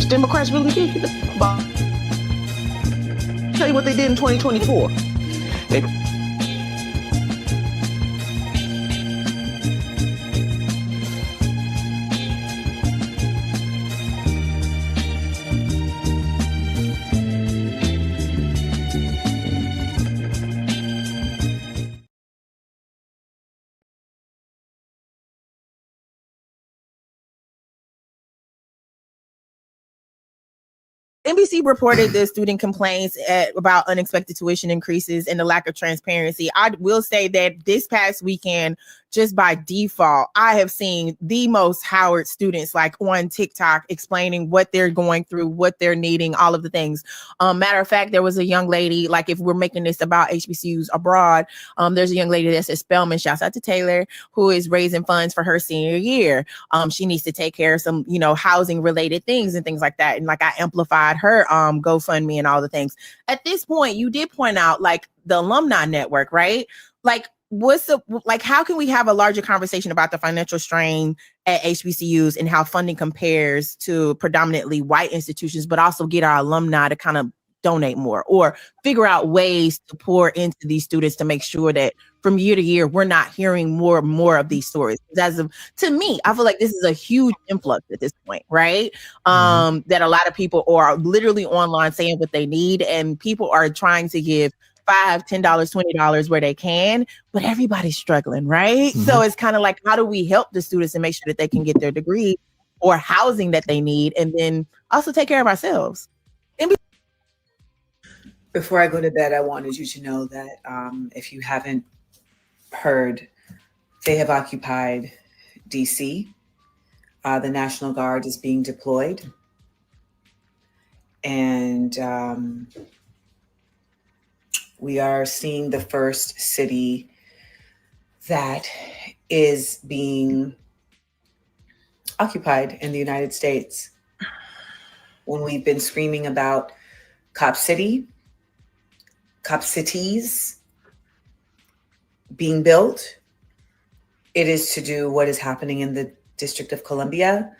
Democrats really did get the ball. Tell you what they did in 2024. NBC reported the student complaints about unexpected tuition increases and the lack of transparency. I will say that this past weekend, just by default, I have seen the most Howard students like on TikTok explaining what they're going through, what they're needing, all of the things. Matter of fact, there was a young lady, like if we're making this about HBCUs abroad, there's a young lady that's at Spelman, shouts out to Taylor, who is raising funds for her senior year. She needs to take care of some, housing related things and things like that. And like I amplified her GoFundMe and all the things. At this point, you did point out like the alumni network, right? Like how can we have a larger conversation about the financial strain at HBCUs and how funding compares to predominantly white institutions, but also get our alumni to kind of donate more or figure out ways to pour into these students to make sure that from year to year, we're not hearing more and more of these stories. To me, I feel like this is a huge influx at this point, right? That a lot of people are literally online saying what they need, and people are trying to give $5, $10, $20 where they can, but everybody's struggling, right? So it's kind of like, how do we help the students and make sure that they can get their degree or housing that they need, and then also take care of ourselves? Before I go to bed, I wanted you to know that if you haven't heard, they have occupied DC. The National Guard is being deployed. And we are seeing the first city that is being occupied in the United States. When we've been screaming about Cop cities being built, it is to do what is happening in the District of Columbia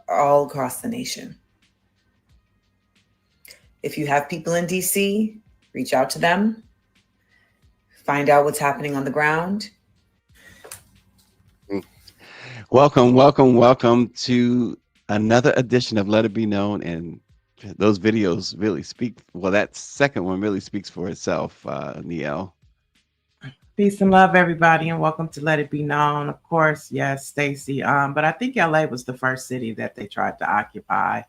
all across the nation. If you have people in DC, reach out to them, find out what's happening on the ground. Welcome to another edition of Let It Be Known. And those videos really speak. Well, that second one really speaks for itself, Niele. Peace and love, everybody, and welcome to Let It Be Known. Of course, yes, Stacy. But I think LA was the first city that they tried to occupy.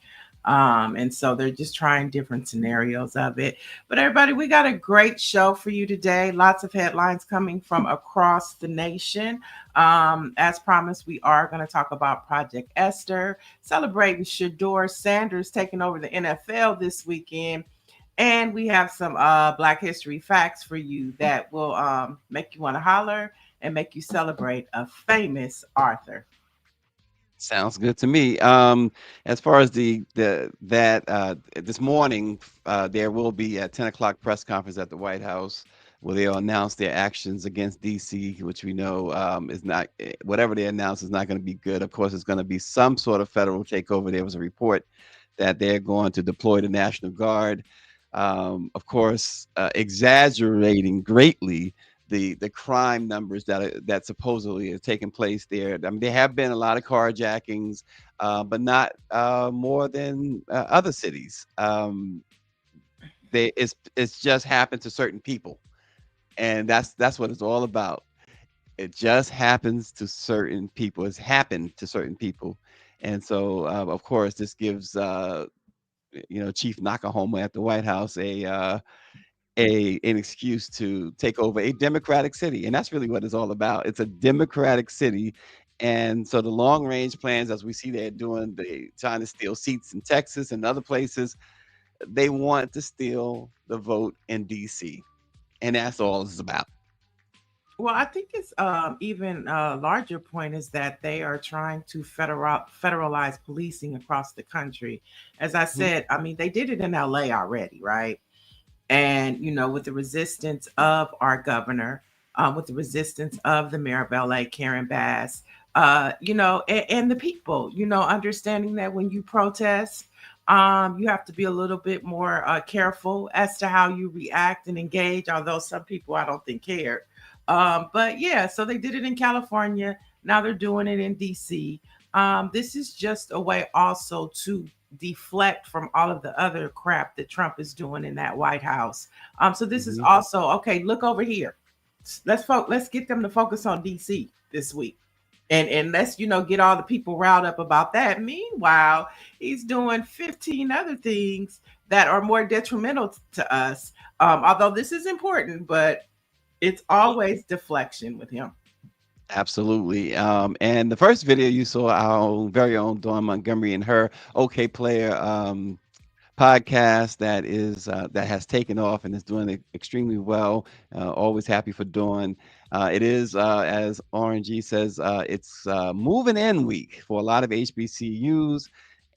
And so they're just trying different scenarios of it. But everybody, we got a great show for you today. Lots of headlines coming from across the nation. As promised, we are going to talk about Project Esther, celebrating Shedeur Sanders taking over the NFL this weekend. And we have some Black History facts for you that will make you want to holler and make you celebrate a famous author. Sounds good to me. As far as this morning, there will be a 10 o'clock press conference at the White House where they'll announce their actions against DC, which we know is not, whatever they announce is not going to be good. Of course, it's going to be some sort of federal takeover. There was a report that they're going to deploy the National Guard. Of course, exaggerating greatly the crime numbers that supposedly are taking place there. I mean, there have been a lot of carjackings, but not more than other cities. It's just happened to certain people, and that's what it's all about. It just happens to certain people. It's happened to certain people, and so of course this gives Chief Nakahoma at the White House an excuse to take over a democratic city. And that's really what it's all about. It's a democratic city. And so the long range plans, as we see they're trying to steal seats in Texas and other places, they want to steal the vote in DC. And that's all it's about. Well, I think it's even a larger point is that they are trying to federalize policing across the country. As I said, I mean, they did it in LA already, right? And, with the resistance of our governor, with the resistance of the mayor of LA, Karen Bass, and the people, understanding that when you protest, You have to be a little bit more careful as to how you react and engage, although some people I don't think cared. But yeah, so they did it in California. Now they're doing it in DC. This is just a way also to deflect from all of the other crap that Trump is doing in that White House. So this is also okay. Look over here. Let's get them to focus on DC this week. And let's get all the people riled up about that. Meanwhile, he's doing 15 other things that are more detrimental to us. Although this is important, but it's always deflection with him. Absolutely. And the first video you saw our very own Dawn Montgomery and her OK Player podcast that has taken off and is doing extremely well. Always happy for Dawn. It is, as RNG says, it's moving in week for a lot of HBCUs.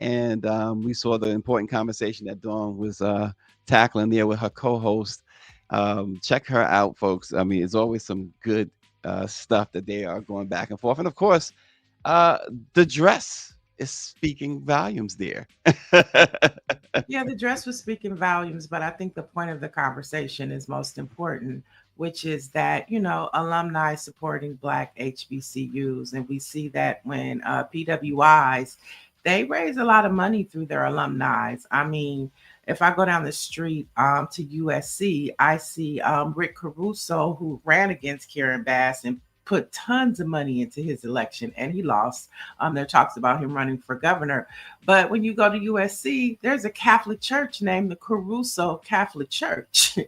And we saw the important conversation that Dawn was tackling there with her co-host. Check her out, folks. I mean, it's always some good stuff that they are going back and forth. And of course, the dress is speaking volumes there. Yeah, the dress was speaking volumes, but I think the point of the conversation is most important, which is that, alumni supporting Black HBCUs. And we see that when PWIs, they raise a lot of money through their alumni. I mean, if I go down the street to USC, I see Rick Caruso, who ran against Karen Bass and put tons of money into his election, and he lost. There talks about him running for governor. But when you go to USC, there's a Catholic church named the Caruso Catholic Church.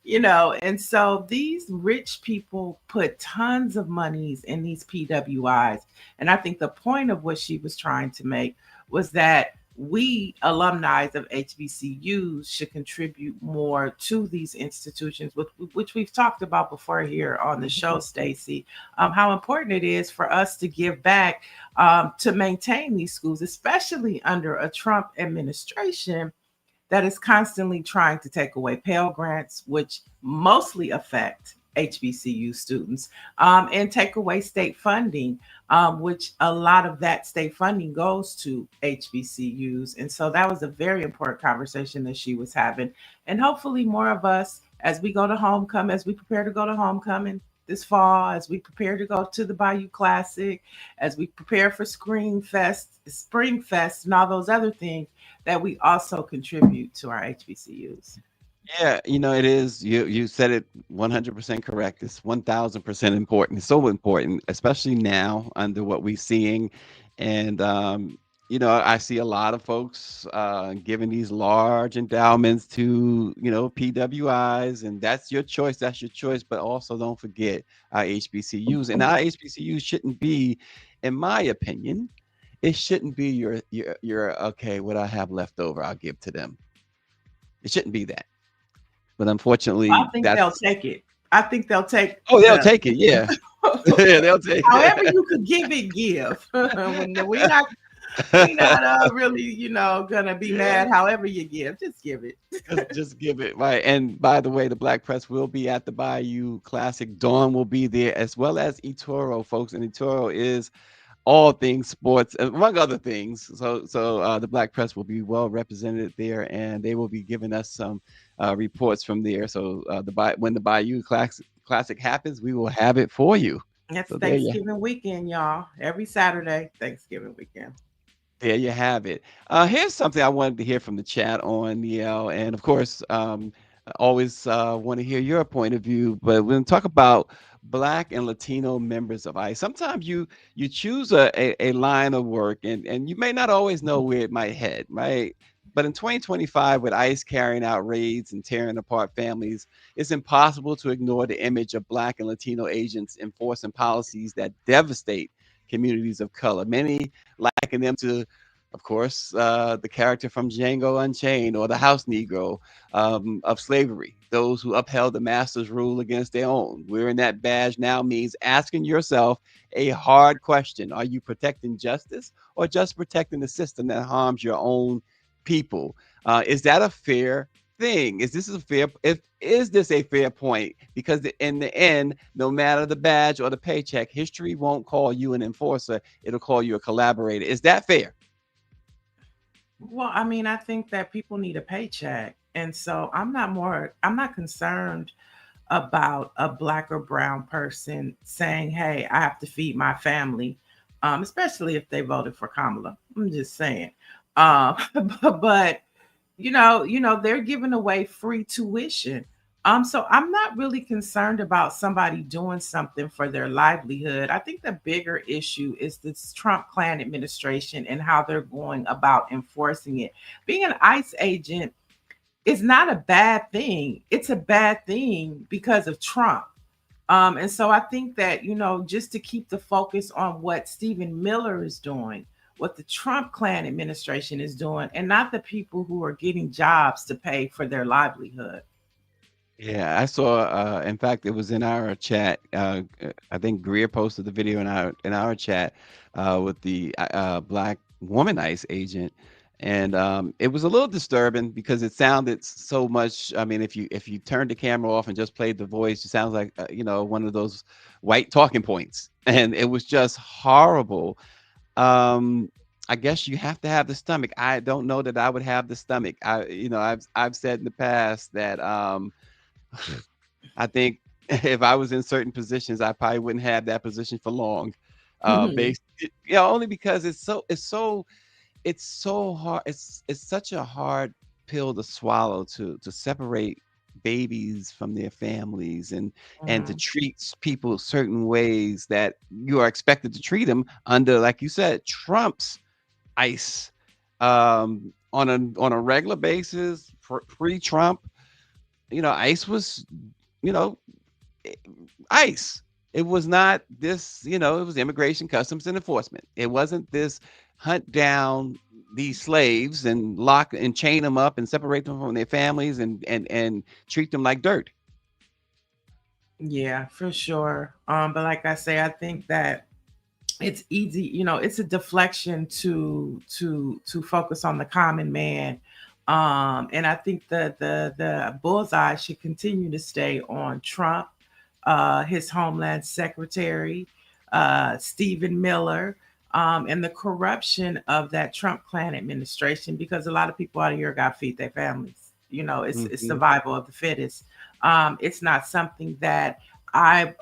And so these rich people put tons of monies in these PWIs. And I think the point of what she was trying to make was that we alumni of HBCUs should contribute more to these institutions, which we've talked about before here on the show, Stacy, how important it is for us to give back to maintain these schools, especially under a Trump administration that is constantly trying to take away Pell Grants, which mostly affect HBCU students, and take away state funding, which a lot of that state funding goes to HBCUs. And so that was a very important conversation that she was having. And hopefully more of us, as we go to homecoming, as we prepare to go to homecoming this fall, as we prepare to go to the Bayou Classic, as we prepare for Spring Fest, and all those other things, that we also contribute to our HBCUs. Yeah, it is. You said it 100% correct. It's 1000% important. It's so important, especially now under what we're seeing. And I see a lot of folks giving these large endowments to PWIs, and that's your choice. That's your choice. But also don't forget our HBCUs, and our HBCUs shouldn't be, in my opinion, it shouldn't be your okay. What I have left over, I'll give to them. It shouldn't be that. But unfortunately, I think they'll take it. I think they'll take. Oh, they'll take it. Yeah, yeah, they'll take it. However you could give it, give. We're not really, gonna be mad. However you give, just give it. just give it, right? And by the way, the Black Press will be at the Bayou Classic. Dawn will be there, as well as eToro, folks. And eToro is all things sports, among other things. So the Black Press will be well represented there, and they will be giving us some reports from there. So when the Bayou Classic happens, we will have it for you. That's Thanksgiving weekend, y'all. Every Saturday, Thanksgiving weekend. There you have it. Here's something I wanted to hear from the chat on Niele, and of course, I always want to hear your point of view. But we're going to talk about Black and Latino members of ICE. Sometimes you choose a line of work, and you may not always know where it might head, right? But in 2025, with ICE carrying out raids and tearing apart families, it's impossible to ignore the image of Black and Latino agents enforcing policies that devastate communities of color. Many liken them to, of course, the character from Django Unchained, or the house Negro of slavery, those who upheld the master's rule against their own. Wearing that badge now means asking yourself a hard question. Are you protecting justice, or just protecting the system that harms your own people? Is that a fair thing? Is this a fair point? Because in the end, no matter the badge or the paycheck, history won't call you an enforcer. It'll call you a collaborator. Is that fair? Well, I mean, I think that people need a paycheck. And so I'm not concerned about a black or brown person saying, hey, I have to feed my family, especially if they voted for Kamala. I'm just saying. Um, but they're giving away free tuition. So I'm not really concerned about somebody doing something for their livelihood. I think the bigger issue is this Trump Klan administration and how they're going about enforcing it. Being an ICE agent is not a bad thing. It's a bad thing because of Trump. And so I think that, just to keep the focus on what Stephen Miller is doing, what the Trump Klan administration is doing, and not the people who are getting jobs to pay for their livelihood. Yeah, I saw. In fact, it was in our chat. I think Greer posted the video in our chat with the black woman ICE agent, and it was a little disturbing because it sounded so much. I mean, if you turned the camera off and just played the voice, it sounds like one of those white talking points, and it was just horrible. Um, I guess you have to have the stomach. I don't know that I would have the stomach. I've said in the past that I think if I was in certain positions, I probably wouldn't have that position for long. Based, only because it's so hard. It's such a hard pill to swallow to separate babies from their families and to Mhm. treat people certain ways that you are expected to treat them under, like you said, Trump's ICE on a regular basis, pre-Trump. ICE was, you know, ICE. It was not this, it was Immigration, Customs, and Enforcement. It wasn't this hunt down these slaves and lock and chain them up and separate them from their families and treat them like dirt. Yeah, for sure. But like I say, I think that it's easy, it's a deflection to focus on the common man. And I think the bullseye should continue to stay on Trump, his Homeland Secretary, Stephen Miller, and the corruption of that Trump Klan administration, because a lot of people out of here got to feed their families. It's Mhm. survival of the fittest. It's not something that I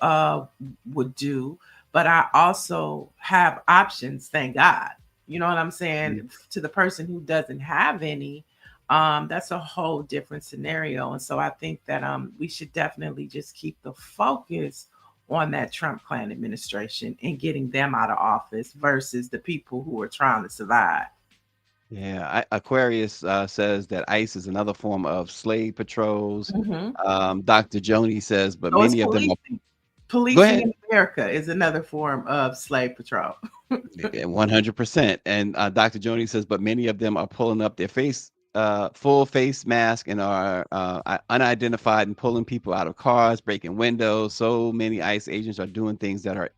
would do, but I also have options, thank God. You know what I'm saying? To the person who doesn't have any, that's a whole different scenario. And so I think that we should definitely just keep the focus on that Trump Klan administration and getting them out of office versus the people who are trying to survive. Yeah, Aquarius says that ICE is another form of slave patrols. Hmm. Dr. Joni says, but So it's many of them are. policing. Go Policing ahead. in America is another form of slave patrol. Yeah, 100%. And Dr. Joni says, but many of them are pulling up their full face mask and are unidentified and pulling people out of cars, breaking windows. So many ICE agents are doing things that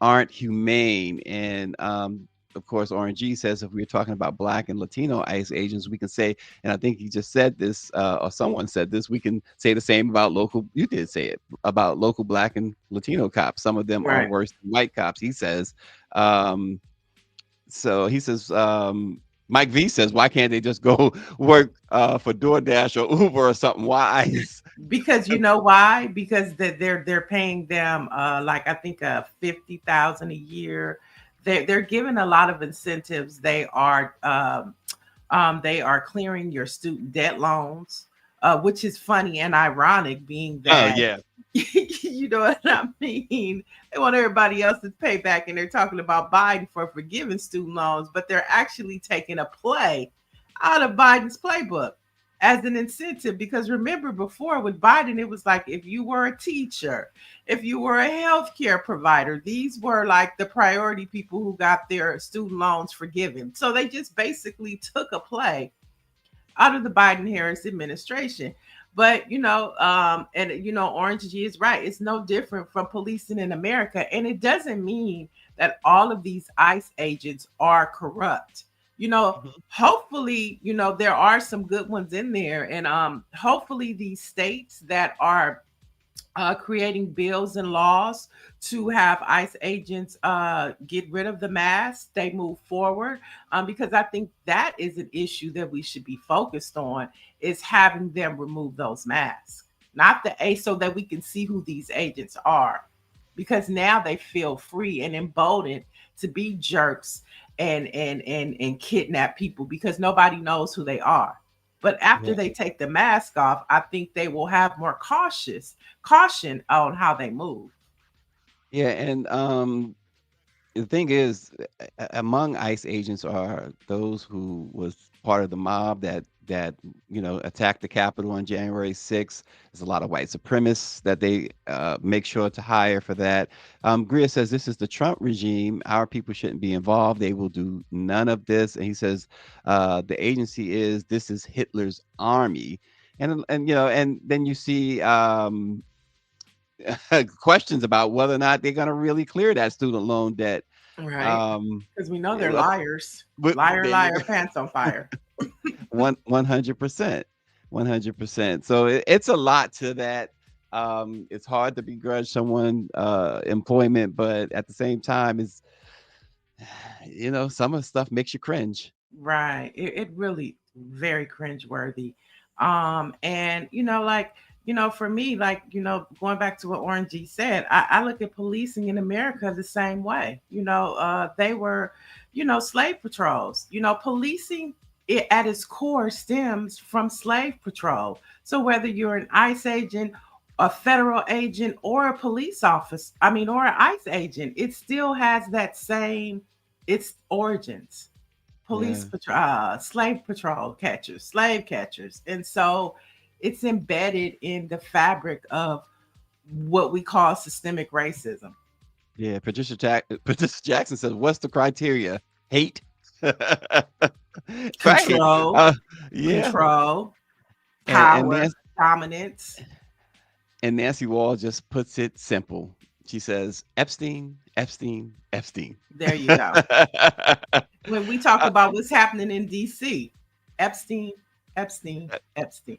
aren't humane. And of course, RNG says if we're talking about Black and Latino ICE agents, we can say, and I think you just said this, or someone said this, we can say the same about you did say it, about local Black and Latino cops. Some of them are Right. worse than white cops, he says. Um, so he says, Mike V says, why can't they just go work for DoorDash or Uber or something? Why ICE? Because you know why? Because they're paying them like I think 50,000 a year. They're giving a lot of incentives. They are clearing your student debt loans, which is funny and ironic, being Oh, that yeah. you know what I mean. They want everybody else to pay back, and they're talking about Biden for forgiving student loans, but they're actually taking a play out of Biden's playbook as an incentive. Because remember, before with Biden, it was like if you were a teacher, if you were a healthcare provider, these were like the priority people who got their student loans forgiven. So they just basically took a play out of the Biden Harris administration. But and Orange G is right. It's no different from policing in America, and it doesn't mean that all of these ICE agents are corrupt. Mhm. Hopefully, there are some good ones in there, and hopefully these states that are creating bills and laws to have ICE agents get rid of the mask. They move forward because I think that is an issue that we should be focused on, is having them remove those masks, not the A, so that we can see who these agents are, because now they feel free and emboldened to be jerks and kidnap people because nobody knows who they are. But after Yeah. they take the mask off, I think they will have more caution on how they move. Yeah, and the thing is, among ICE agents are those who was part of the mob that attacked the Capitol on January 6th. There's a lot of white supremacists that they make sure to hire for that. Greer says this is the Trump regime. Our people shouldn't be involved. They will do none of this. And he says the agency this is Hitler's army. And then you see questions about whether or not they're going to really clear that student loan debt. Right. Um, Because we know they're uh, liars. but Liar, there you liar, pants on fire. 100%, 100%. So it's a lot to that. It's hard to begrudge someone employment, but at the same time, it's some of the stuff makes you cringe. Right. It really very cringeworthy. And like, for me, like, going back to what Orange G said, I look at policing in America the same way. They were, slave patrols. Policing at its core stems from slave patrol. So whether you're an ICE agent, a federal agent, or a police officer, or an ICE agent, it still has that same, its origins. Police Yeah, patrol, slave patrol catchers, slave catchers. And so it's embedded in the fabric of what we call systemic racism. yeah. Patricia Jackson says, "What's the criteria? Hate." Right. Control, Uh, yeah. control, And power, dominance. Nancy Wall just puts it simple. She says, Epstein, Epstein, Epstein. There you go. When we talk about what's happening in DC, Epstein, Epstein, Epstein.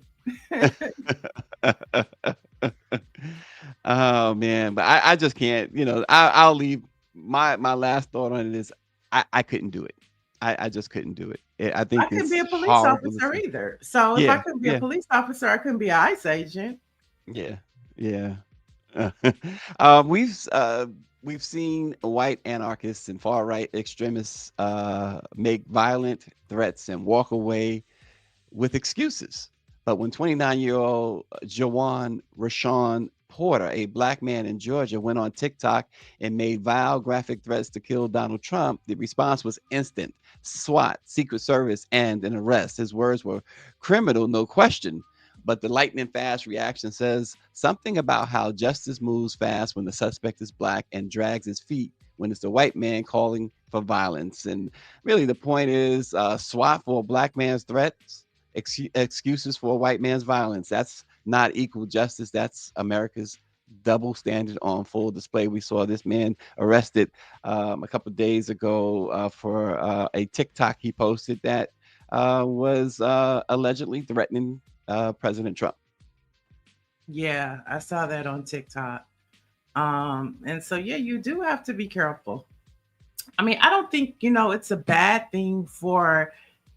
Oh man, but I just can't. I'll leave my last thought on it is I couldn't do it. I just couldn't do it. I I think couldn't be it's a police horrible to officer see. either. So if I Yeah, couldn't be a yeah, police officer, I couldn't be an ICE agent. yeah, yeah. We've seen white anarchists and far right extremists make violent threats and walk away with excuses. But when 29-year-old Jawan Rashawn Porter, a black man in Georgia, went on TikTok and made vile graphic threats to kill Donald Trump, the response was instant. SWAT, Secret Service, and an arrest. His words were criminal, no question. But the lightning fast reaction says something about how justice moves fast when the suspect is black and drags his feet when it's the white man calling for violence. And really, the point is SWAT for a black man's threats, excuses for a white man's violence. That's not equal justice. That's America's double standard on full display. We saw this man arrested a couple of days ago for a TikTok he posted that was allegedly threatening President Trump. Yeah, I saw that on TikTok. And so yeah, you do have to be careful. I don't think, it's a bad thing for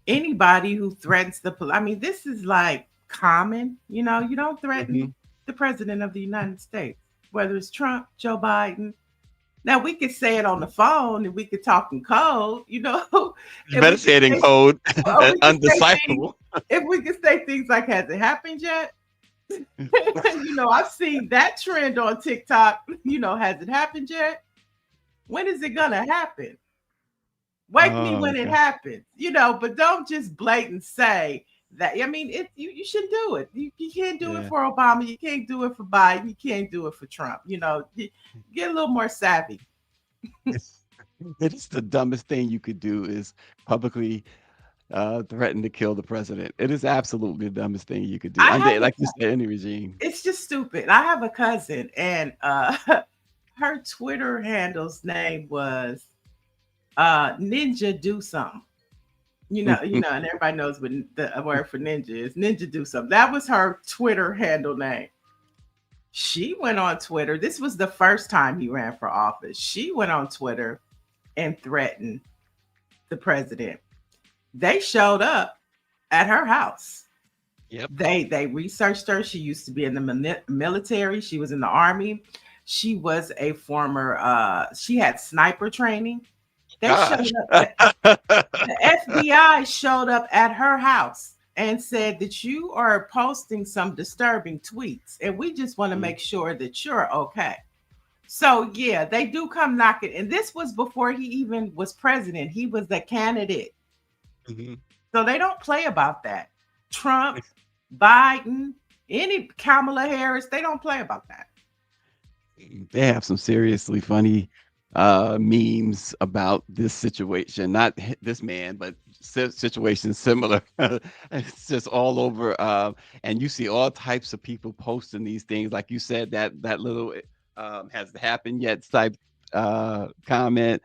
anybody who threatens the police. This is like common, you don't Hmm. threaten the president of the United States, whether it's Trump, Joe Biden. Now we could say it on the phone and we could talk in code, You and better we could say it in say, code, or we could say things, undecipherable. if we could say things like, has it happened yet? I've seen that trend on TikTok. Has it happened yet? When is it gonna happen? Wake me Oh, when it God. happens, but don't just blatant say that. You should do it. You can't do it Yeah. for Obama. You can't do it for Biden. You can't do it for Trump. Get a little more savvy. It is the dumbest thing you could do is publicly threaten to kill the president. It is absolutely the dumbest thing you could do. I have Like you said, any regime. It's just stupid. I have a cousin, and her Twitter handle's name was Ninja Do Something. And everybody knows what the word for ninja is. Ninja Do Something. That was her Twitter handle name. She went on Twitter. This was the first time he ran for office. She went on Twitter and threatened the president. They showed up at her house. Yep. They researched her. She used to be in the military. She was in the army. She was a former she had sniper training. They showed Gosh. up. The FBI showed up at her house and said that you are posting some disturbing tweets, and we just want to make sure that you're okay. So yeah, they do come knocking, and this was before he even was president. He was the candidate. Mhm. So they don't play about that. Trump, Biden, any Kamala Harris, they don't play about that. They have some seriously funny memes about this situation, not this man, but situations similar. It's just all over, and you see all types of people posting these things. Like you said, that little has happened yet type comment.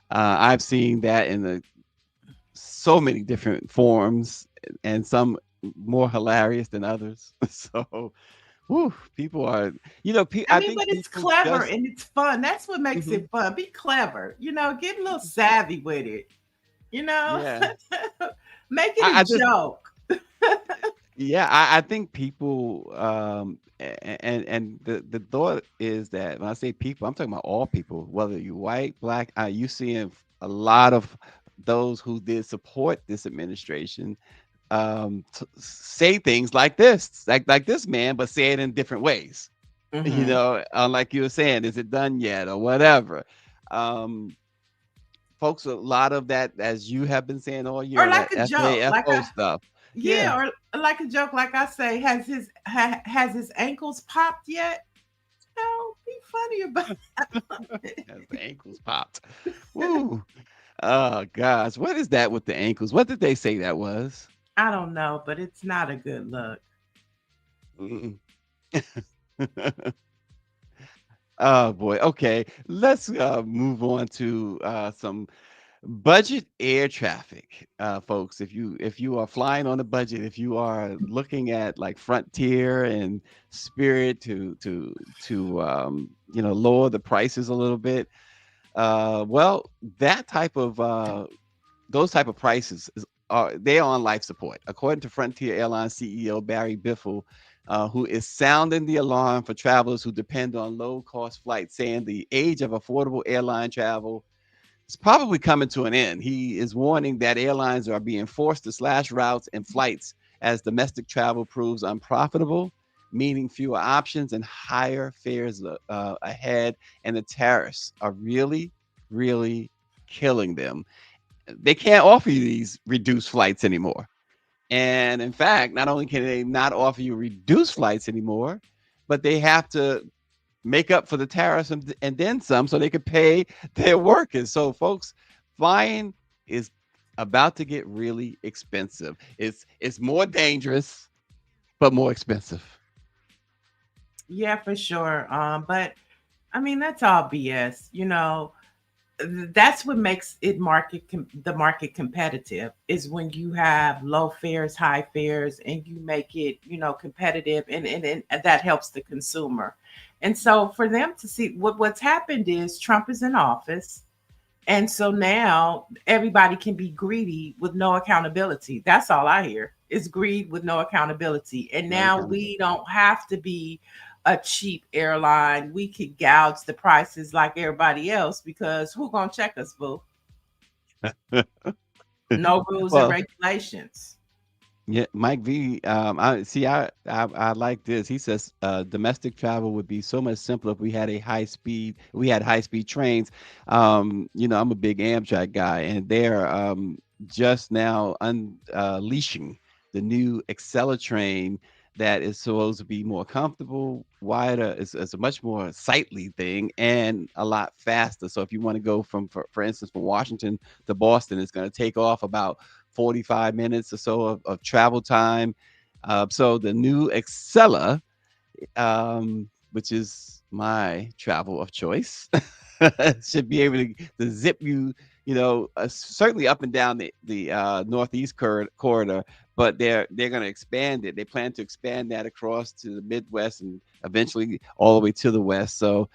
I've seen that in so many different forms, and some more hilarious than others. So, whew, people are, I I mean, think but it's people clever just, and it's fun. That's what makes Mhm. it fun. Be clever, get a little savvy with it, you know, Yeah. make it I a just, joke. yeah, I think people, and the thought is that when I say people, I'm talking about all people, whether you white, black, you seeing a lot of those who did support this administration say things like this, like this man, but say it in different ways. Mhm. Like you were saying, is it done yet or whatever? Um, Folks, a lot of that, as you have been saying all Or year, like that a joke, FAFO stuff. Yeah, yeah, or like a joke, like I say, has his ankles popped yet? No, be funny about it. as the ankles popped. Woo. Oh gosh, what is that with the ankles? What did they say that was? I don't know, but it's not a good look. Mm. Oh boy. Okay, let's move on to some budget air traffic, folks. If you are flying on a budget, if you are looking at like Frontier and Spirit to lower the prices a little bit, well, that type of those type of prices are they are on life support, according to Frontier Airlines CEO Barry Biffle, who is sounding the alarm for travelers who depend on low cost flights, saying the age of affordable airline travel is probably coming to an end. He is warning that airlines are being forced to slash routes and flights as domestic travel proves unprofitable, meaning fewer options and higher fares ahead. And the tariffs are really, really killing them. They can't offer you these reduced flights anymore. And in fact, not only can they not offer you reduced flights anymore, but they have to make up for the tariffs and then some so they could pay their workers. So, folks, flying is about to get really expensive. It's more dangerous, but more expensive. Yeah, for sure. But I mean, that's all BS. That's what makes it the market competitive is when you have low fares, high fares, and you make it, competitive, and that helps the consumer. And so for them to see what's happened is Trump is in office. And so now everybody can be greedy with no accountability. That's all I hear is greed with no accountability. And Not now accountable. we don't have to be a cheap airline. We could gouge the prices like everybody else because who gonna check us, boo? No rules and Well, regulations. yeah, Mike V. I see. I like this. He says domestic travel would be so much simpler if we had a high speed. We had high speed trains. I'm a big Amtrak guy, and they're just now unleashing the new Acela train that is supposed to be more comfortable, wider. It's a much more sightly thing and a lot faster. So if you want to go for instance, from Washington to Boston, it's going to take off about 45 minutes or so of travel time. So the new Excella, which is my travel of choice, should be able to zip you, certainly up and down the northeast corridor, but they're going to expand it. They plan to expand that across to the Midwest and eventually all the way to the West. So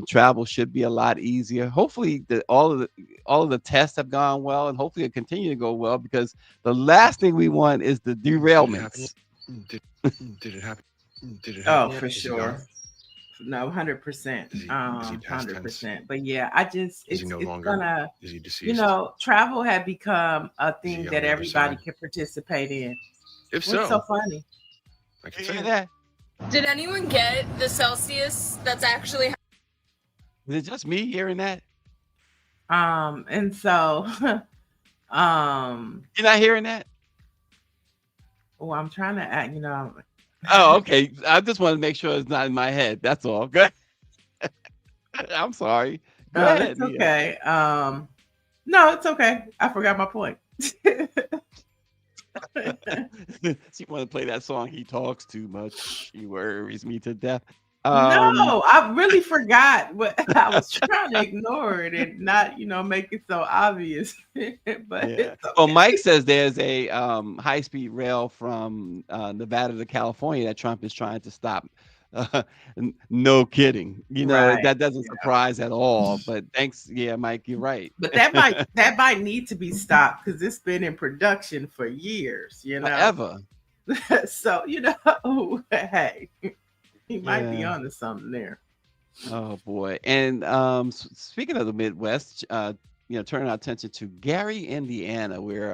travel should be a lot easier. Hopefully, all of the tests have gone well, and hopefully it continue to go well, because the last thing we want is the derailments. Did it happen? Did it happen? Oh, yet? for Is he gone? sure. No, 100%. Is he past tense? 100%. But yeah, I just Is he it's no it's longer? gonna, Is he deceased? you know, travel had become a Is he thing on that the other everybody side? can participate in. If What's so so, funny? I can You say hear it. that? Did anyone get the Celsius that's actually Is it just me hearing that? And so You're not hearing that? oh, I'm trying to act, you know. Oh, okay. I just want to make sure it's not in my head. That's all. Good. I'm sorry. Go Oh, ahead, it's Nia. okay. No, it's okay. I forgot my point. She want to play that song. He talks too much. He worries me to death. No, I really forgot what I was trying to ignore it and not, you know, make it so obvious. But Yeah. it's Well, okay. Mike says there's a high-speed rail from Nevada to California that Trump is trying to stop. No kidding. You know, Right. that doesn't surprise at all. But thanks. Yeah, Mike, you're right. But that might need to be stopped because it's been in production for years, you know. Forever. So, you know, hey, he might be Yeah. onto something there. Oh boy. And speaking of the Midwest, you know, turning our attention to Gary, Indiana, where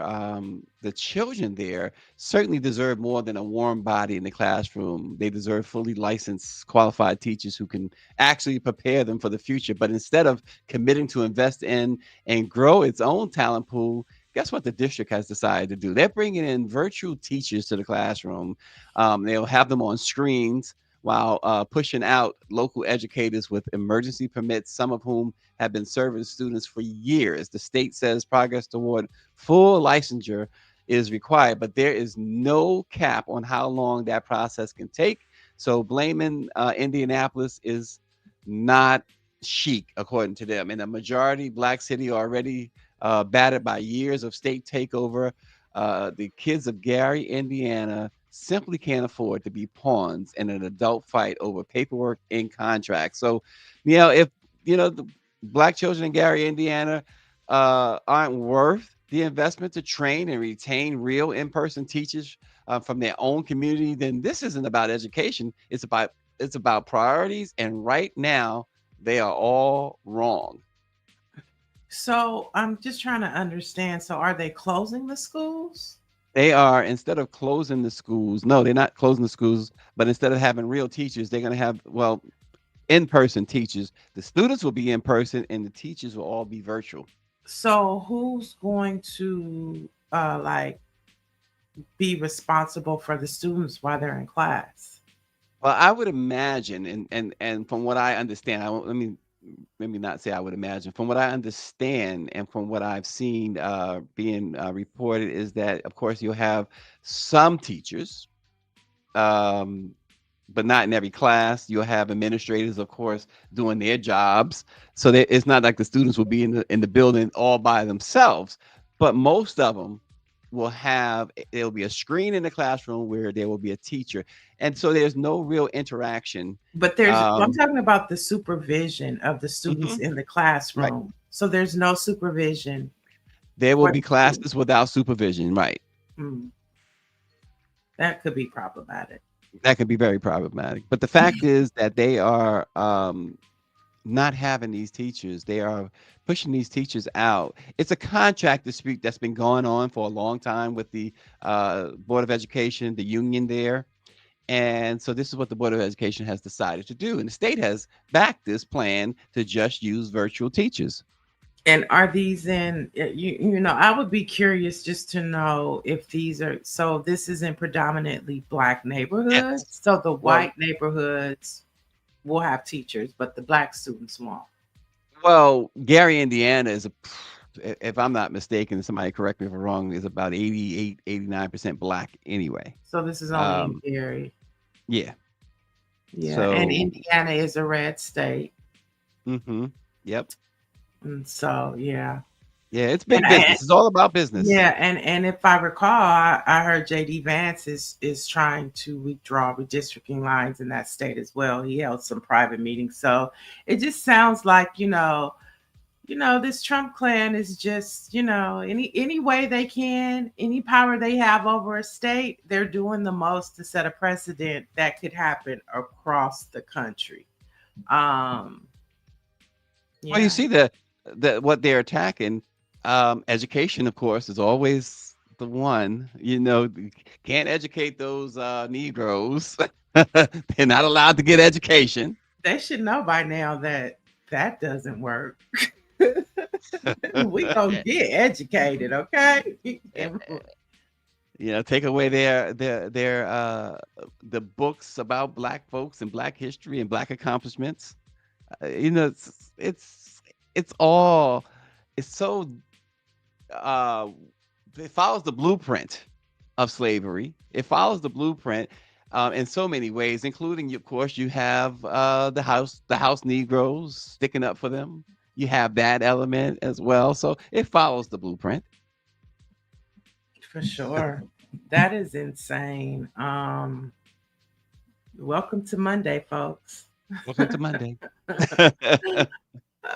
the children there certainly deserve more than a warm body in the classroom. They deserve fully licensed, qualified teachers who can actually prepare them for the future. But instead of committing to invest in and grow its own talent pool, guess what the district has decided to do? They're bringing in virtual teachers to the classroom. They'll have them on screens while pushing out local educators with emergency permits, some of whom have been serving students for years. The state says progress toward full licensure is required, but there is no cap on how long that process can take. So blaming Indianapolis is not chic, according to them. In a majority Black city already battered by years of state takeover, the kids of Gary, Indiana, simply can't afford to be pawns in an adult fight over paperwork and contracts. So, you know, if you know the Black children in Gary, Indiana, aren't worth the investment to train and retain real in-person teachers from their own community, then this isn't about education. It's about priorities, and right now they are all wrong. So I'm just trying to understand. So are they closing the schools? They are, instead of closing the schools, no, they're not closing the schools, but instead of having real teachers, they're going to have, well, in-person teachers. The students will be in person and the teachers will all be virtual. So who's going to like be responsible for the students while they're in class? Well, I would imagine, and from what I understand, let me not say I would imagine. From what I understand and from what I've seen being reported is that, of course, you'll have some teachers, but not in every class. You'll have administrators, of course, doing their jobs. So that it's not like the students will be in the building all by themselves. But most of them will have, there'll be a screen in the classroom where there will be a teacher, and so there's no real interaction. But I'm Um, talking about the supervision of the students mhm, in the right. classroom. So there's no supervision There will for be the students. classes without supervision, right? Hmm. That could be problematic. That could be very problematic. But the fact is that they are not having these teachers. They are pushing these teachers out. It's a contract dispute that's been going on for a long time with the Board of Education, the union there. And so this is what the Board of Education has decided to do. And the state has backed this plan to just use virtual teachers. And are these in you know, I would be curious just to know if these are, so this is in predominantly Black neighborhoods. Yes. So the Well, white neighborhoods will have teachers, but the Black students won't. well, Gary, Indiana is if I'm not mistaken, somebody correct me if I'm wrong, is about 88, 89% Black anyway. So this is only in Um, Gary. yeah. Yeah. And So, Indiana is a red state. yep. And so yeah. Yeah, it's big business. It's all about business. Yeah, and if I recall, I heard JD Vance is trying to withdraw redistricting lines in that state as well. He held some private meetings. So it just sounds like, this Trump clan is just, any way they can, any power they have over a state, they're doing the most to set a precedent that could happen across the country. Well, you see the what they're attacking. Education, of course, is always the one. Can't educate those Negroes. They're not allowed to get education. They should know by now that doesn't work. We gonna get educated, okay? Take away their the books about Black folks and Black history and Black accomplishments. It's all it's so it follows the blueprint of slavery. It follows the blueprint in so many ways, including, of course, you have the house Negroes sticking up for them. You have that element as well, so it follows the blueprint. For sure. That is insane. Welcome to Monday, folks. Welcome to Monday.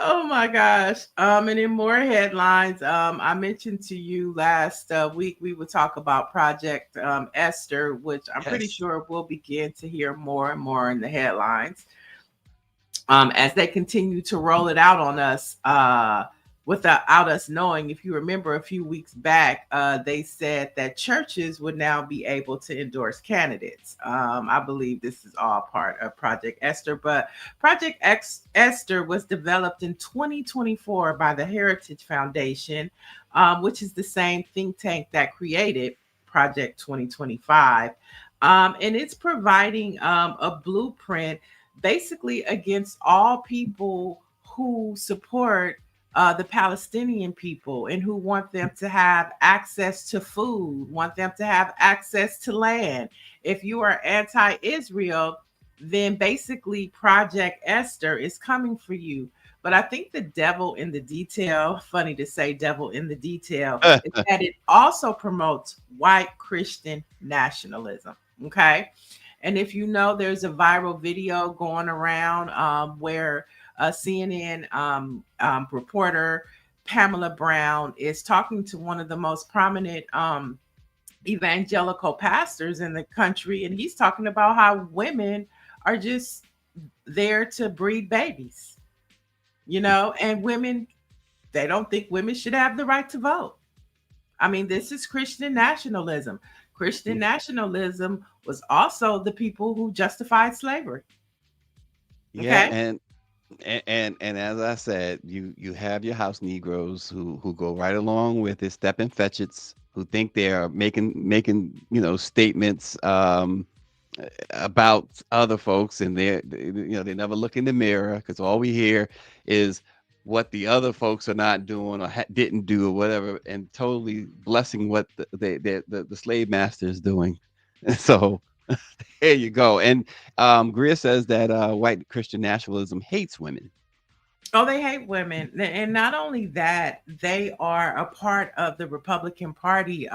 Oh my gosh. And in more headlines, I mentioned to you last week we would talk about Project Esther, which I'm pretty sure we'll begin to hear more and more in the headlines as they continue to roll it out on us without us knowing. If you remember a few weeks back, they said that churches would now be able to endorse candidates. I believe this is all part of Project Esther, but Project Esther was developed in 2024 by the Heritage Foundation, which is the same think tank that created Project 2025. And it's providing a blueprint basically against all people who support the Palestinian people and who want them to have access to food, want them to have access to land. If you are anti-Israel, then basically Project Esther is coming for you. But I think the devil in the detail, funny to say devil in the detail, is that it also promotes white Christian nationalism. Okay. And if you know, there's a viral video going around where CNN reporter Pamela Brown is talking to one of the most prominent evangelical pastors in the country, and he's talking about how women are just there to breed babies, and women, they don't think women should have the right to vote. I mean, this is Christian nationalism. Christian nationalism was also the people who justified slavery. Yeah, okay? And as I said, you have your house Negroes who go right along with it, stepping fetchits, who think they are making statements about other folks, and they never look in the mirror, because all we hear is what the other folks are not doing or didn't do or whatever, and totally blessing what the slave master is doing. So there you go. And Greer says that white Christian nationalism hates women. Oh, they hate women. And not only that, they are a part of the Republican Party.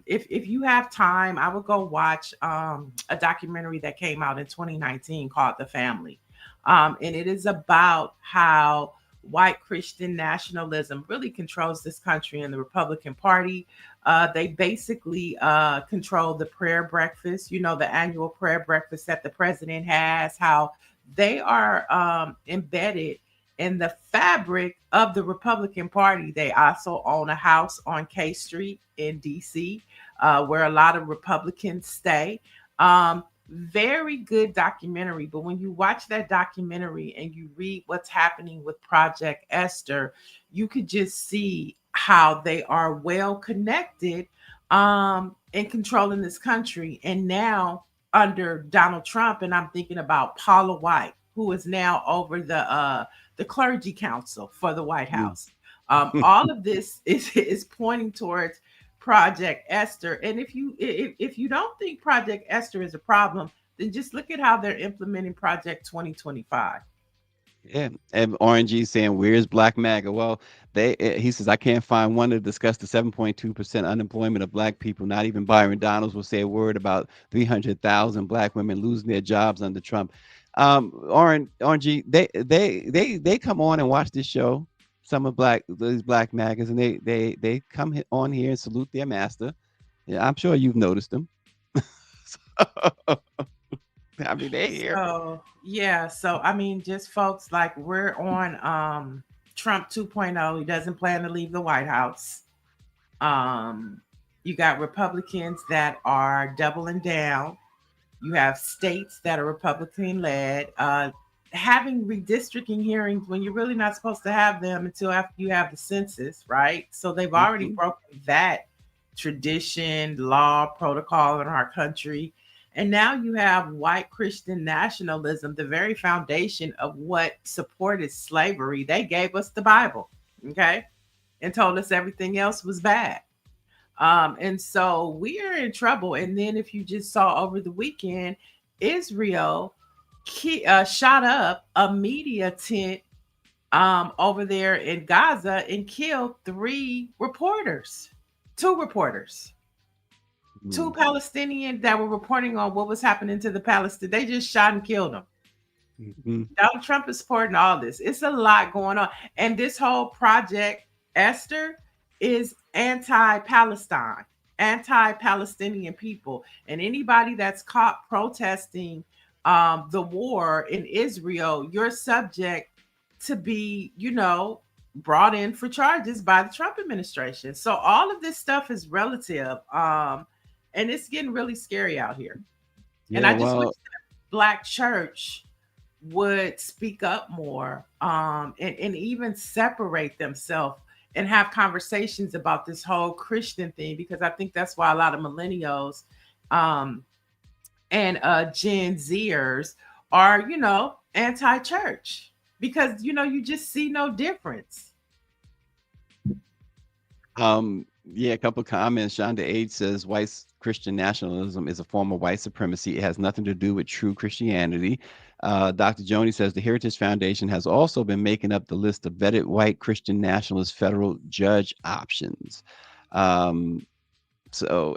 If you have time, I would go watch a documentary that came out in 2019 called The Family. And it is about how white Christian nationalism really controls this country and the Republican Party. They basically control the prayer breakfast, the annual prayer breakfast that the president has, how they are embedded in the fabric of the Republican Party. They also own a house on K Street in DC, where a lot of Republicans stay. Very good documentary. But when you watch that documentary and you read what's happening with Project Esther, you could just see how they are well connected in controlling this country. And now under Donald Trump, and I'm thinking about Paula White, who is now over the clergy council for the White House. All of this is pointing towards Project Esther. And if you don't think Project Esther is a problem, then just look at how they're implementing Project 2025. Yeah, and RNG saying, "Where's Black MAGA?" Well, he says, "I can't find one to discuss the 7.2% unemployment of Black people. Not even Byron Donalds will say a word about 300,000 Black women losing their jobs under Trump." RNG, they come on and watch this show. Some of these Black MAGAs, and they come on here and salute their master. Yeah, I'm sure you've noticed them. So, I mean, they here. So yeah, so I mean, just folks, like we're on Trump 2.0. He doesn't plan to leave the White House. You got Republicans that are doubling down. You have states that are Republican led, having redistricting hearings when you're really not supposed to have them until after you have the census, right? So they've already Mhm. broken that tradition, law, protocol in our country. And now you have white Christian nationalism, the very foundation of what supported slavery. They gave us the Bible, okay, and told us everything else was bad. And so we are in trouble. And then if you just saw over the weekend, Israel shot up a media tent over there in Gaza and killed two reporters, two Mm. Palestinians that were reporting on what was happening to the Palestinians. They just shot and killed them. Mhm. Donald Trump is supporting all this. It's a lot going on. And this whole project, Esther, is anti-Palestine, anti-Palestinian people. And anybody that's caught protesting the war in Israel, you're subject to be, brought in for charges by the Trump administration. So all of this stuff is relative. And it's getting really scary out here. And Yeah, I just wish well, the Black church would speak up more, and even separate themselves and have conversations about this whole Christian thing, because I think that's why a lot of millennials um, and Gen Zers are, anti-church, because you just see no difference. yeah, a couple comments. Shonda Age says Christian nationalism is a form of white supremacy. It has nothing to do with true Christianity. Dr. Joni says the Heritage Foundation has also been making up the list of vetted white Christian nationalist federal judge options. Um,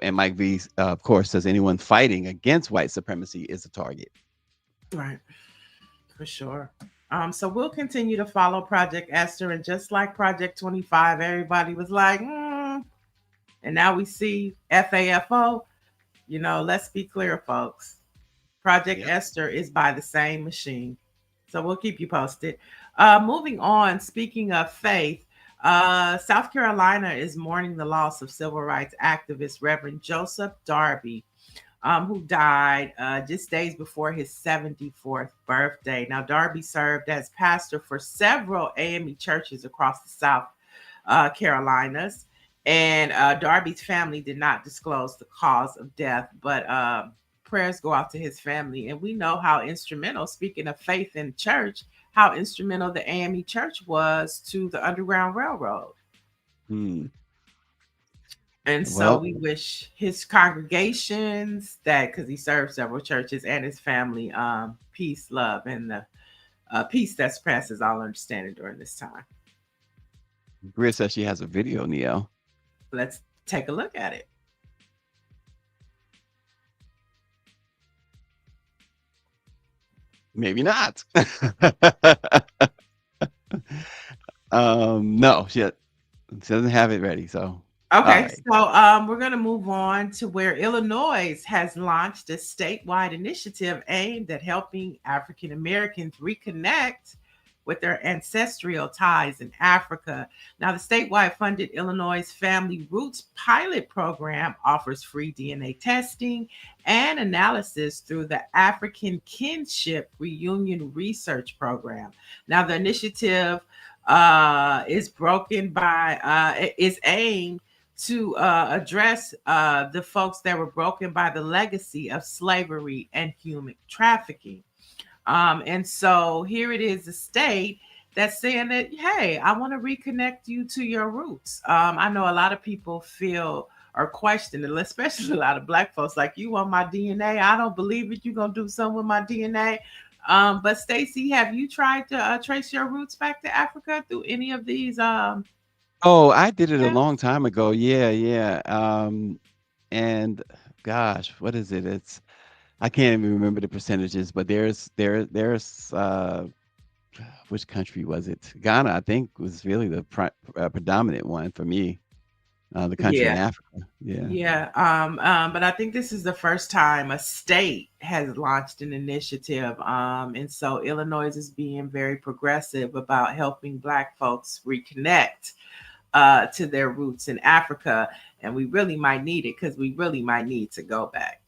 and Mike V, of course, says anyone fighting against white supremacy is a target. Right, for sure. So we'll continue to follow Project Esther, and just like Project 25, everybody was like, and now we see FAFO. Let's be clear, folks. Project Yep. Esther is by the same machine. So we'll keep you posted. Moving on, speaking of faith, South Carolina is mourning the loss of civil rights activist Reverend Joseph Darby, who died just days before his 74th birthday. Now, Darby served as pastor for several AME churches across the South Carolinas. And Darby's family did not disclose the cause of death, but prayers go out to his family. And we know how instrumental, speaking of faith in church, how instrumental the AME church was to the Underground Railroad. Hmm. And so Well, we wish his congregations that, because he served several churches, and his family, peace, love, and the peace that surpasses all understanding during this time. Bria says she has a video, Neo. Let's take a look at it. Maybe not. No, she doesn't have it ready. So, all Okay, right. so we're going to move on to where Illinois has launched a statewide initiative aimed at helping African Americans reconnect with their ancestral ties in Africa. Now, the statewide funded Illinois Family Roots pilot program offers free DNA testing and analysis through the African Kinship Reunion Research Program. Now, the initiative is aimed to address the folks that were broken by the legacy of slavery and human trafficking. And so here it is, a state that's saying that, hey, I want to reconnect you to your roots. I know a lot of people feel or question it, especially a lot of Black folks, like, you want my DNA? I don't believe it. You're going to do something with my DNA. But Stacy, have you tried to trace your roots back to Africa through any of these? Oh, I did it a Yeah. long time ago. Yeah, yeah. And gosh, what is it? It's I can't even remember the percentages, but there's which country was it? Ghana, I think, was really the predominant one for me. The country in Yeah. Africa. Yeah. Yeah, but I think this is the first time a state has launched an initiative. And so Illinois is being very progressive about helping Black folks reconnect to their roots in Africa. And we really might need it because we really might need to go back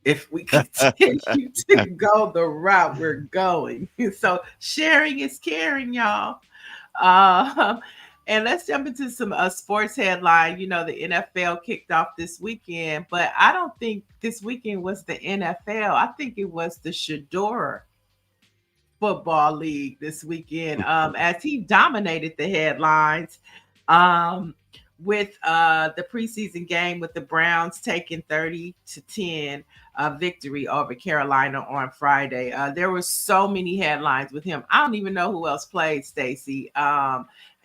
if we continue to go the route we're going. So sharing is caring, y'all. Um, and let's jump into some sports headline. You know, the NFL kicked off this weekend, but I don't think this weekend was the NFL. I think it was the Shador Football League this weekend, as he dominated the headlines um, with the preseason game with the Browns taking 30-10 victory over Carolina on Friday. There were so many headlines with him. I don't even know who else played, Stacy.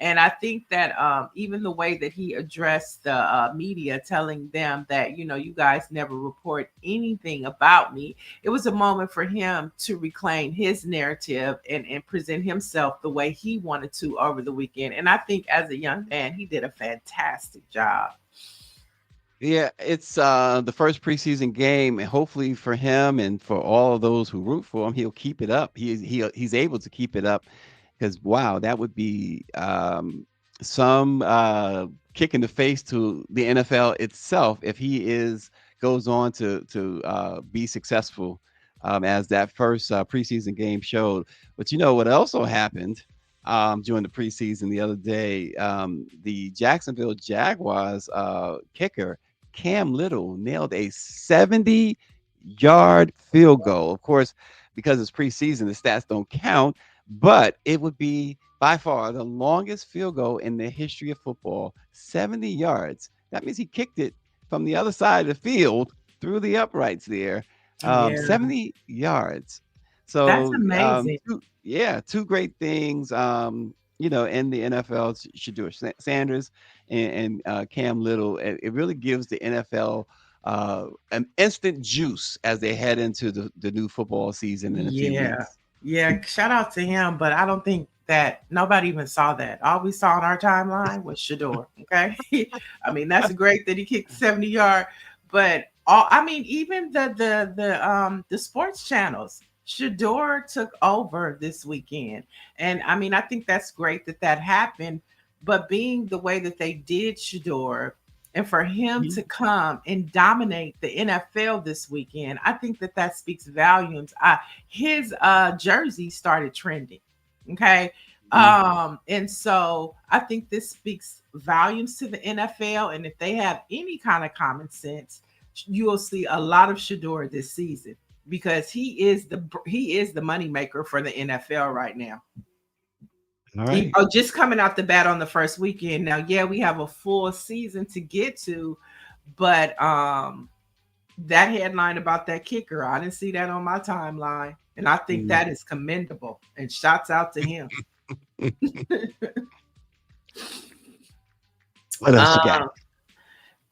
And I think that even the way that he addressed the media, telling them that, you know, you guys never report anything about me. It was a moment for him to reclaim his narrative and present himself the way he wanted to over the weekend. And I think as a young man, he did a fantastic job. Yeah, it's the first preseason game, and hopefully for him and for all of those who root for him, he'll keep it up. He's able to keep it up because wow, that would be some kick in the face to the NFL itself if he goes on to be successful as that first preseason game showed. But you know what also happened during the preseason the other day? The Jacksonville Jaguars kicker Cam Little nailed a 70-yard field goal. Of course, because it's preseason, the stats don't count, but it would be by far the longest field goal in the history of football, 70 yards. That means he kicked it from the other side of the field through the uprights there, Yeah, 70 yards. that's So, amazing. two great things, you know, in the NFL. Shedeur Sanders and Cam Little. It really gives the NFL an instant juice as they head into the new football season in a few Yeah. weeks. Yeah. Shout out to him, but I don't think that nobody even saw that. All we saw on our timeline was Shador. Okay. I mean, that's great that he kicked 70-yard, but I mean, even the sports channels, Shador took over this weekend. And I mean, I think that's great that that happened, but being the way that they did Shador, and for him to come and dominate the NFL this weekend, I think that that speaks volumes. His jersey started trending. Okay. And so I think this speaks volumes to the NFL. And if they have any kind of common sense, you will see a lot of Shador this season because he is the money maker for the NFL right now. All right. Just coming out the bat on the first weekend. Now, yeah, we have a full season to get to, but that headline about that kicker, I didn't see that on my timeline, and I think that is commendable. And shouts out to him. What else you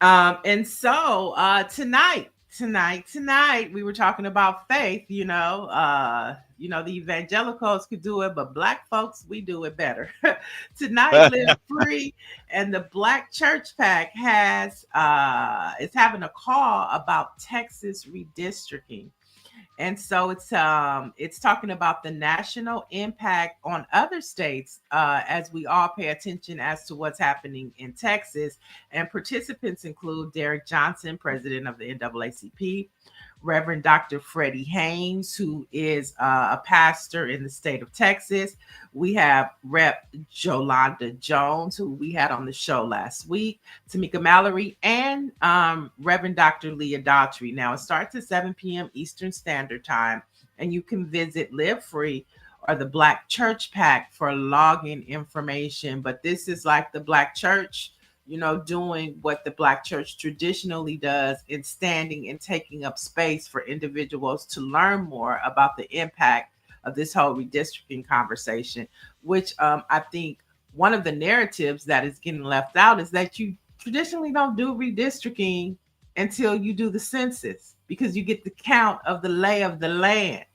got? And so tonight we were talking about faith. The evangelicals could do it, but Black folks, we do it better. Tonight, Live Free and the Black Church PAC is having a call about Texas redistricting. And so it's talking about the national impact on other states as we all pay attention as to what's happening in Texas. And participants include Derek Johnson, president of the NAACP, Reverend Dr. Freddie Haynes, who is a pastor in the state of Texas. We have Rep. Jolanda Jones, who we had on the show last week, Tamika Mallory, and Reverend Dr. Leah Daughtry. Now, it starts at 7 p.m. Eastern Standard Time, and you can visit Live Free or the Black Church PAC for login information. But this is like the Black Church, doing what the Black church traditionally does in standing and taking up space for individuals to learn more about the impact of this whole redistricting conversation, which I think one of the narratives that is getting left out is that you traditionally don't do redistricting until you do the census, because you get the count of the lay of the land.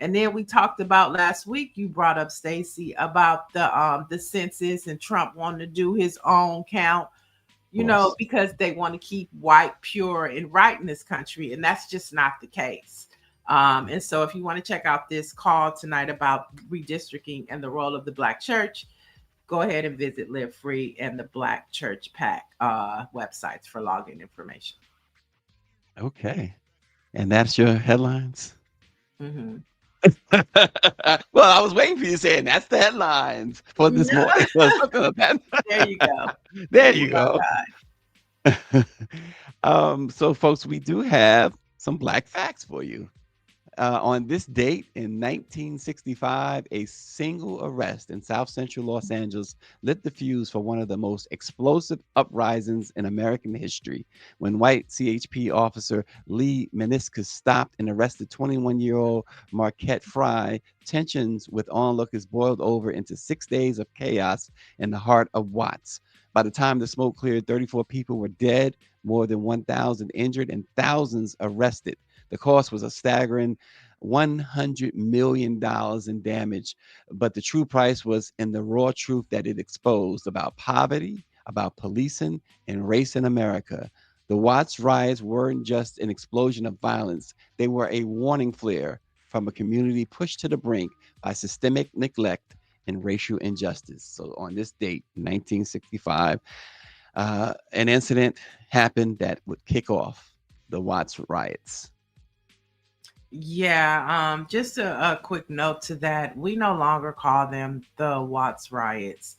And then we talked about last week, you brought up, Stacy, about the census and Trump wanting to do his own count, because they want to keep white pure and right in this country. And that's just not the case. And so if you want to check out this call tonight about redistricting and the role of the Black church, go ahead and visit Live Free and the Black Church PAC websites for login information. Okay. And that's your headlines? Mm-hmm. Well, I was waiting for you saying that's the headlines for this morning. There you go. There you go. So, folks, we do have some Black facts for you. On this date in 1965, a single arrest in South Central Los Angeles lit the fuse for one of the most explosive uprisings in American history when white CHP officer Lee Meniscus stopped and arrested 21-year-old Marquette Fry. Tensions with onlookers boiled over into 6 days of chaos in the heart of Watts. By the time the smoke cleared, 34 people were dead, more than 1,000 injured, and thousands arrested. The cost was a staggering $100 million in damage, but the true price was in the raw truth that it exposed about poverty, about policing, and race in America. The Watts riots weren't just an explosion of violence. They were a warning flare from a community pushed to the brink by systemic neglect and racial injustice. So on this date, 1965, an incident happened that would kick off the Watts riots. Yeah, just a quick note to that. We no longer call them the Watts riots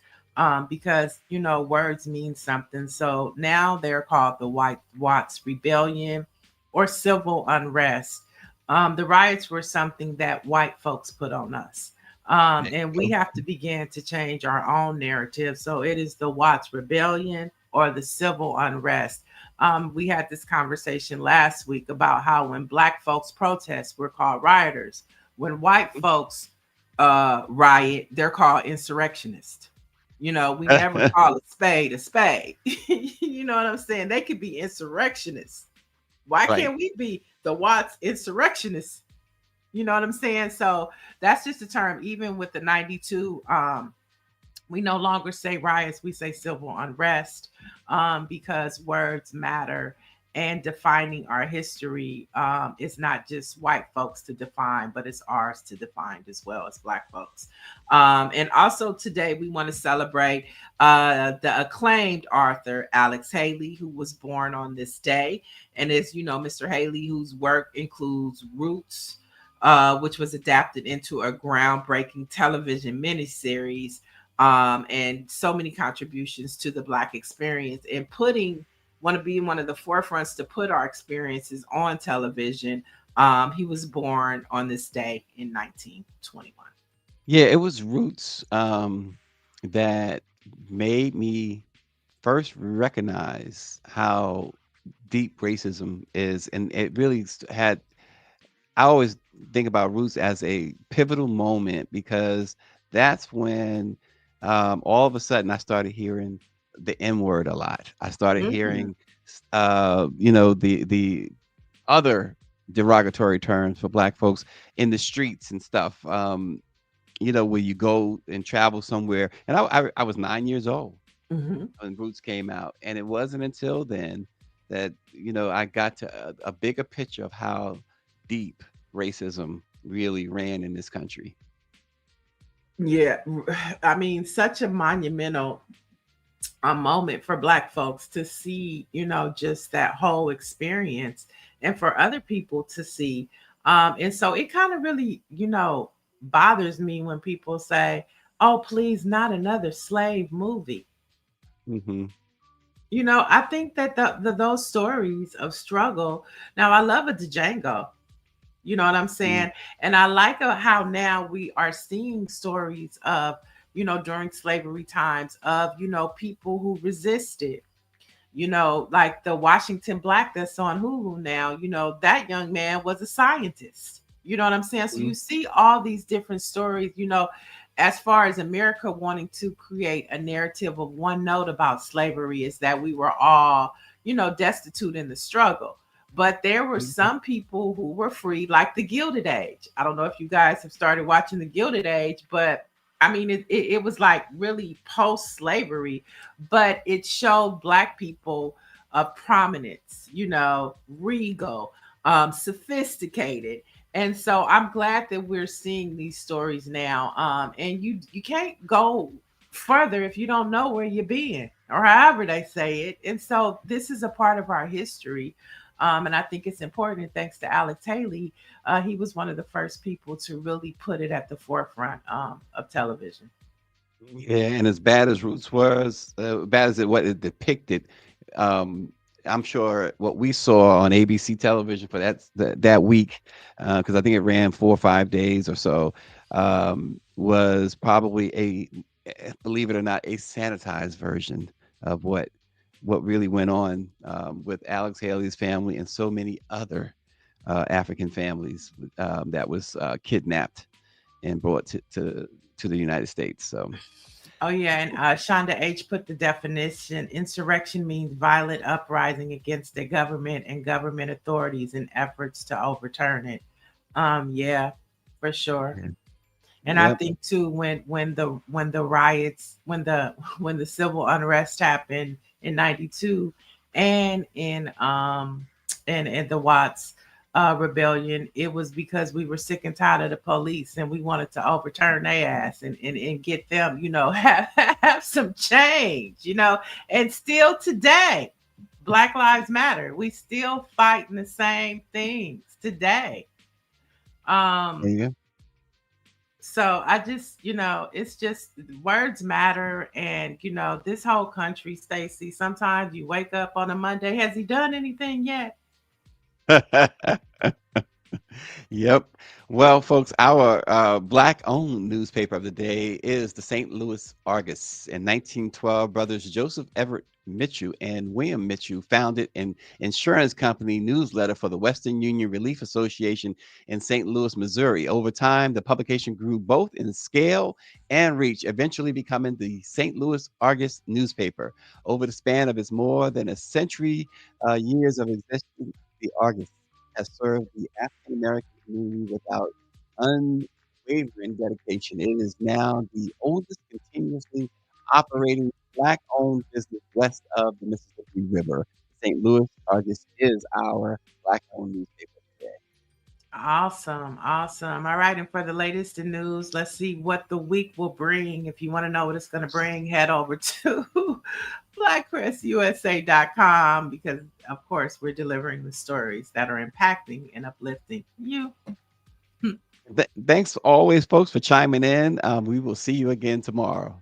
because, words mean something. So now they're called the Watts Rebellion or civil unrest. The riots were something that white folks put on us. And we have to begin to change our own narrative. So it is the Watts Rebellion or the civil unrest. We had this conversation last week about how when Black folks protest, we're called rioters. When white folks riot, they're called insurrectionists. We never call a spade a spade. You know what I'm saying? They could be insurrectionists. Why can't we be the Watts insurrectionists? You know what I'm saying? So that's just a term. Even with the 92, we no longer say riots, we say civil unrest because words matter, and defining our history is not just white folks to define, but it's ours to define as well as Black folks. And also today we want to celebrate the acclaimed author Alex Haley, who was born on this day. And as you know, Mr. Haley, whose work includes Roots, which was adapted into a groundbreaking television miniseries, and so many contributions to the Black experience, and want to be one of the forefronts to put our experiences on television. He was born on this day in 1921. Yeah, it was Roots that made me first recognize how deep racism is. And it really had, I always think about Roots as a pivotal moment because that's when all of a sudden I started hearing the N word a lot. I started hearing, the other derogatory terms for Black folks in the streets and stuff. Where you go and travel somewhere. And I was 9 years old when Roots came out. And it wasn't until then that, I got to a bigger picture of how deep racism really ran in this country. Yeah. I mean, such a monumental moment for Black folks to see, just that whole experience, and for other people to see. And so it kind of really, bothers me when people say, oh, please, not another slave movie. I think that those stories of struggle. Now, I love a Django. You know what I'm saying? And I like how now we are seeing stories of, during slavery times of, people who resisted, like the Washington Black that's on Hulu now, that young man was a scientist. You know what I'm saying? So Mhm. you see all these different stories, as far as America wanting to create a narrative of one note about slavery is that we were all, destitute in the struggle. But there were Mhm. some people who were free, like the Gilded Age. I don't know if you guys have started watching the Gilded Age, but I mean, it was like really post slavery, but it showed Black people of prominence, regal, sophisticated. And so I'm glad that we're seeing these stories now. And you can't go further if you don't know where you're being, or however they say it. And so this is a part of our history. And I think it's important. Thanks to Alex Haley, he was one of the first people to really put it at the forefront of television. Yeah, and as bad as Roots was, bad as what it depicted, um, I'm sure what we saw on ABC television for that week, because I think it ran 4 or 5 days or so, was probably believe it or not, a sanitized version of what really went on with Alex Haley's family and so many other African families that was kidnapped and brought to the United States. So. Oh yeah, and Shonda H put the definition: insurrection means violent uprising against the government and government authorities in efforts to overturn it. Yeah, for sure. Yeah. And I Yep. think too, when the riots, when the civil unrest happened in '92, and in the Watts rebellion, it was because we were sick and tired of the police, and we wanted to overturn their ass and get them, have some change, and still today, Black Lives Matter. We still fighting the same things today. There Um, you go. so I just, it's just words matter. And, this whole country, Stacy, sometimes you wake up on a Monday. Has he done anything yet? Yep. Well, folks, our black-owned newspaper of the day is the St. Louis Argus. In 1912, brothers Joseph Everett Mitchell and William Mitchell founded an insurance company newsletter for the Western Union Relief Association in St. Louis, Missouri. Over time, the publication grew both in scale and reach, eventually becoming the St. Louis Argus newspaper. Over the span of its more than a century years of existence, the Argus has served the African American community without unwavering dedication. It is now the oldest continuously operating Black owned business west of the Mississippi River. St. Louis Argus is our Black owned newspaper today. Awesome. Awesome. All right. And for the latest in news, let's see what the week will bring. If you want to know what it's going to bring, head over to BlackPressUSA.com because, of course, we're delivering the stories that are impacting and uplifting you. Thanks always, folks, for chiming in. We will see you again tomorrow.